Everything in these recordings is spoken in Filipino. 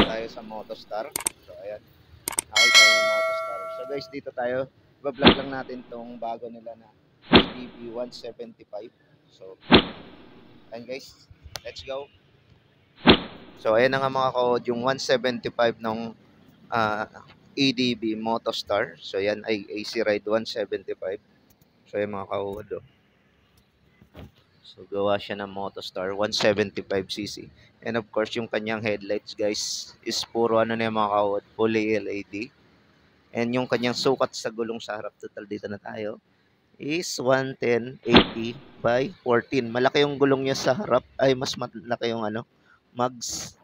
tayo sa Motostar. So, ayan. Nakita tayo yung Motostar. So, guys, dito tayo. Iba-vlog lang natin tong bago nila na EDB 175. So, ayan guys. Let's go. So, ayan na nga mga ka-OD, yung 175 ng EDB Motostar. So, yan ay AC Ride 175. So, ayan mga ka-OD. So, gawa siya ng Motostar 175cc. And of course, yung kanyang headlights, guys, is puro ano na yung mga ka-OD, fully LED. And yung kanyang sukat sa gulong sa harap, total dito na tayo, is 110/80 by 14. Malaki yung gulong niya sa harap, ay mas malaki yung mags.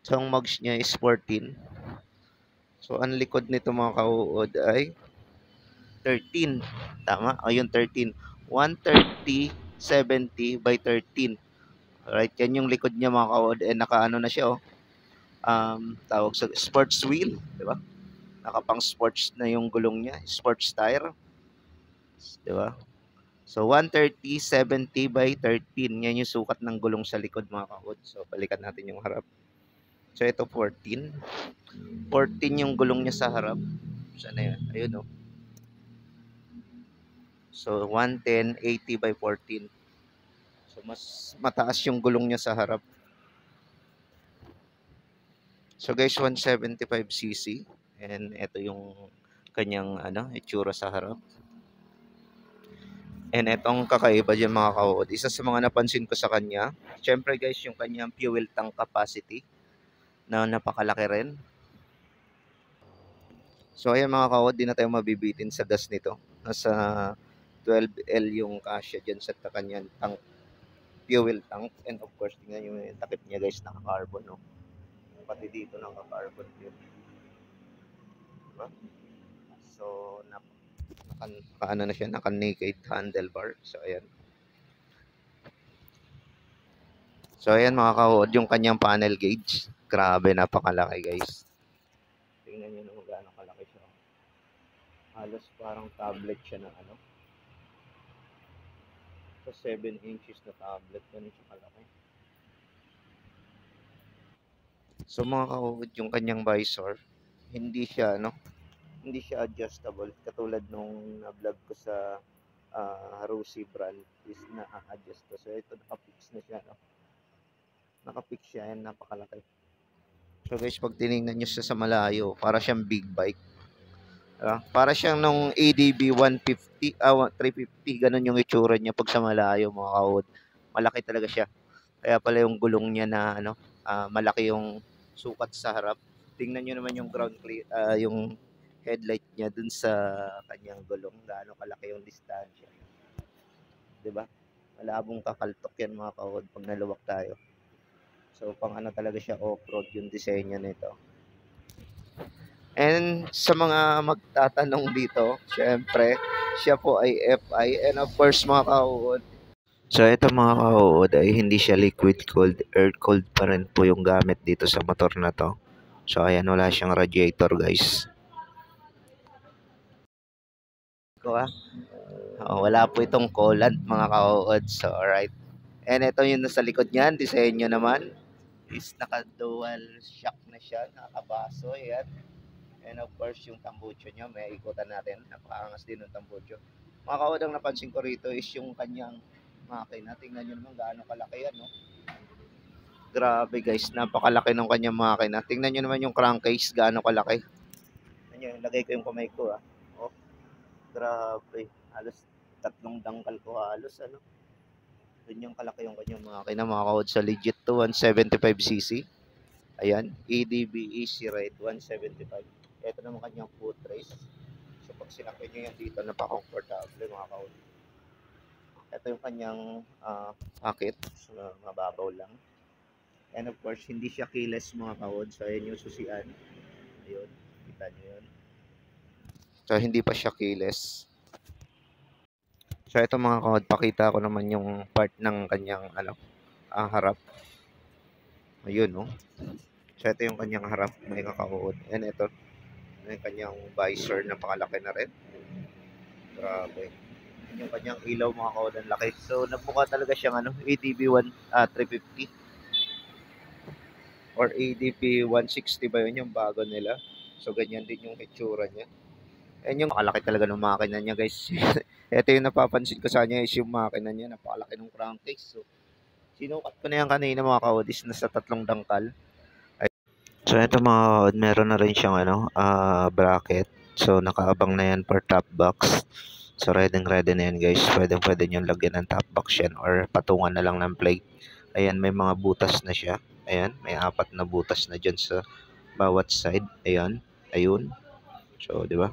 So, ang mags niya is 14. So, ang likod nito mga ka-OD ay 13. Tama? Ayun, 13. 130/70 by 13. Alright, yan yung likod niya mga ka-OD. And naka-ano na siya, tawag sa sports wheel, di ba? Nakapang sports na yung gulong niya, sports tire, di ba? So 130/70 by 13, yan yung sukat ng gulong sa likod mga ka-OD. So balikan natin yung harap. So ito 14 yung gulong niya sa harap. Saan na yan? Ayun oh. So 110/80 by 14. So mas mataas yung gulong niya sa harap. So guys, 175cc. And ito yung kanyang itsura sa harap. And itong kakaiba dyan mga ka-OD, isa sa mga napansin ko sa kanya, syempre guys, yung kanyang fuel tank capacity na napakalaki rin. So ayan mga ka-OD, di na tayo mabibitin sa gas nito. Nasa 12L yung kasya dyan sa kanyang tank, fuel tank. And of course, tingnan nyo yung takip niya guys, naka-carbon. No? Pati dito naka-carbon yun. Diba? So, naka na siya, naka-naked handlebar. So ayan. So, ayan mga ka-OD, yung kanyang panel gauge. Grabe, napakalaki guys. Tingnan nyo naman gaano kalaki siya. Halos parang tablet siya na So, 7 inches na tablet. Ganun siya kalaki. So, mga ka-OD, yung kanyang visor, hindi siya, hindi siya adjustable. Katulad nung na-vlog ko sa Rusi brand is na-adjust ko. So, ito naka-fix na siya, Naka-fix siya, yan, napakalaki. So guys, pag tinignan nyo siya sa malayo, para siyang big bike. Para siyang nung ADB 150, 350, ganun yung itsura niya pag sa malayo mga ka-OD. Malaki talaga siya. Kaya pala yung gulong niya na malaki yung sukat sa harap. Tingnan nyo naman yung ground clear, yung headlight niya dun sa kanyang gulong. Gaano kalaki yung distansya. 'Di ba? Malabong kakaltok yan mga ka-OD pag naluwak tayo. So, pang talaga siya off-road yung disenyo nito. And sa mga magtatanong dito, syempre, siya po ay FI. And of course, mga ka-OD. So, ito mga ka-OD ay hindi siya liquid cooled, air cooled pa rin po yung gamit dito sa motor na to. So, ayan, wala siyang radiator guys. Wala po itong coolant mga ka-OD. So, alright. And ito yung nasa likod niyan, disenyo naman is naka-dual shock na siya, nakabaso, yan. And of course, yung tambucho niya, may ikutan natin. Napakaangas din ng tambucho. Mga ka-OD, ang napansin ko rito is yung kanyang makina. Tingnan nyo naman gaano kalaki yan, no? Grabe guys, napakalaki ng kanyang makina. Tingnan nyo naman yung crankcase, gaano kalaki. Tingnan nyo, lagay ko yung kamay ko, Oh, grabe. Halos 3 dangkal ko halos, Ganyan kalaki yung kanyang makina, mga ka-OD. Sa legit to, 175cc. Ayan, EDB Easy Ride 175. Ito naman kanyang footrest. So pag sinakyan nyo yan dito, napaka-comfortable mga ka-OD. Ito yung kanyang pocket. So, mababaw lang. And of course, hindi siya keyless mga ka-OD. So ayan yung susian. Ayun, kita nyo yun. So hindi pa siya keyless. So ito mga ka-OD, pakita ko naman yung part ng kanyang harap. Ayun, no? So ito yung kanyang harap, may ka-OD. And ito, may kanyang visor, napakalaki na rin. Grabe. Yung kanyang ilaw mga ka-OD, ang laki. So nagmukha talaga siyang ATV 350. or ADP 160 ba yun yung bago nila. So ganyan din yung itsura niya. And yung nakalaki talaga ng makina niya guys. Ito yung napapansin ko sa kanya is yung makina niya. Napakalaki ng crankcase. So sinukat ko na yan kanina mga kaodis. Nasa 3 dangkal. So ito mga kaod, meron na rin siyang bracket. So nakaabang na yan for top box. So ready na yan guys. Pwede nyo lagyan ng top box yan or patungan na lang ng plate. Ayan, may mga butas na siya. Ayan, may 4 na butas na dyan sa bawat side. Ayan, ayun. So, di ba?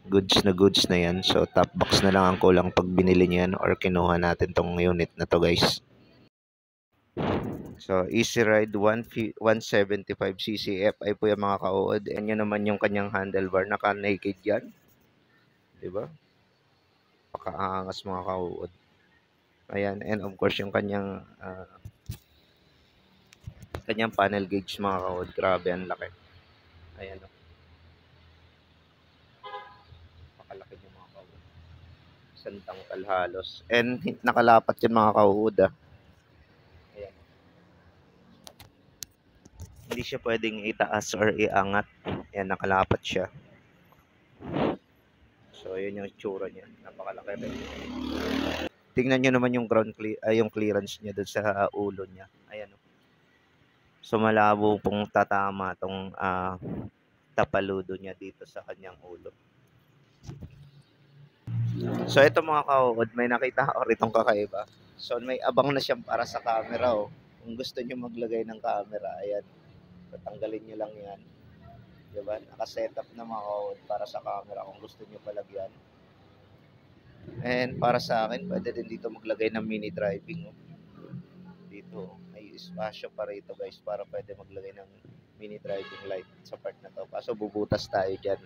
Goods na yan. So, top box na lang ang kulang pag binili niyan or kinuha natin tong unit na to guys. So, Easy Ride 175cc FI po yung mga ka-OOD. And yun naman yung kanyang handlebar. Naka-naked yan. Diba? Pakaangas mga ka-OOD. Ayan. And of course, yung kanyang panel gauge mga ka-OOD. Grabe, ang laki. Ayan. Pakalaki yung mga ka-OOD. Isang tangkal halos. And nakalapat yun mga ka-OOD Ayan. Hindi siya pwedeng itaas or iangat. Ayan, nakalapat siya. So, yun yung itsura niya. Napakalaki rin. Tingnan nyo naman yung yung clearance niya doon sa ulo niya. Ayan. So, malabo pong tatama tong tapaludo niya dito sa kanyang ulo. So, ito mga ka-OOD, may nakita ko ritong kakaiba. So, may abang na siyang para sa camera. Oh. Kung gusto nyo maglagay ng camera, ayan. Tatanggalin nyo lang yan. Diba? Naka-setup na mga ka-OOD para sa camera kung gusto nyo palagyan. And para sa akin, pwede din dito maglagay ng mini driving. Oh. Dito, may espasyo pa rito guys para pwede maglagay ng mini driving light sa part na to. Kaso bubutas tayo dyan.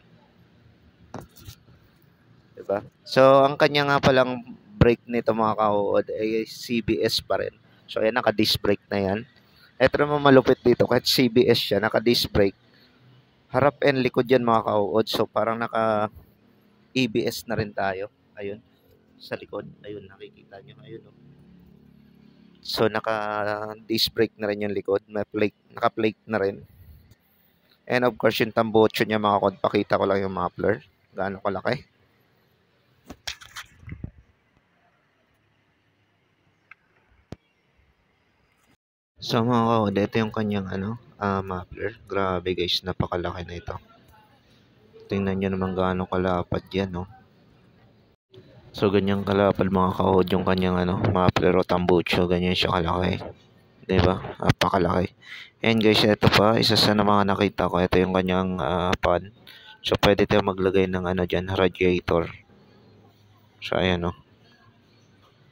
Diba? So, ang kanya nga palang brake nito mga ka-OOD ay CBS pa rin. So, ayan, naka-disc brake na yan. Ito naman malupit dito, kahit CBS siya, naka-disc brake. Harap and likod yan mga ka-OOD. So, parang naka-EBS na rin tayo. Ayun, sa likod. Ayun, nakikita nyo. Ayun, oh. So, naka-disc brake na rin yung likod. May plate, naka-plate na rin. And of course, yung tambocho niya mga kod, pakita ko lang yung muffler. Gaano kalaki. So mga kod, ito yung kanyang muffler. Grabe guys, napakalaki na ito. Tingnan nyo naman gaano kalapad yan, no? So, ganyan kalapad mga kahod yung kanyang muffler o tambucho. Ganyan siya kalaki. Diba? Napakalaki. And guys, ito pa, isa sa mga nakita ko. Ito yung kanyang pan. So, pwede tayo maglagay ng dyan, radiator. So, ayan o.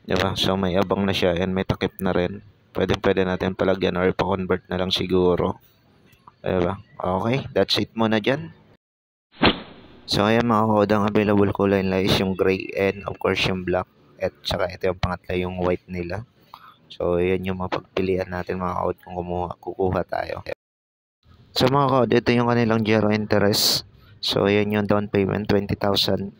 Diba? So, may abang na siya and may takip na rin. Pwede natin palagyan or pa-convert na lang siguro. Diba? Okay, that's it muna dyan. So, ayan mga kahod, ang available kulay nila is yung gray and of course yung black. At saka ito yung pangatla, yung white nila. So, yan yung mapagpilian natin mga kahod kung kukuha tayo. So, mga kahod, ito yung kanilang zero interest. So, yan yung down payment, 27,900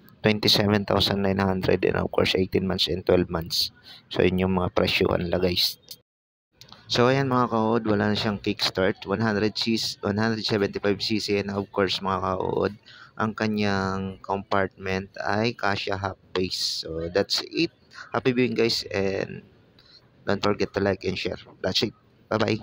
and of course 18 months and 12 months. So, yun yung mga presyohan nila guys. So, ayan mga kahod, wala na siyang kickstart. 175cc and of course mga kahod, ang kanyang compartment ay kasya half base. So, that's it. Happy viewing guys and don't forget to like and share. That's it. Bye-bye.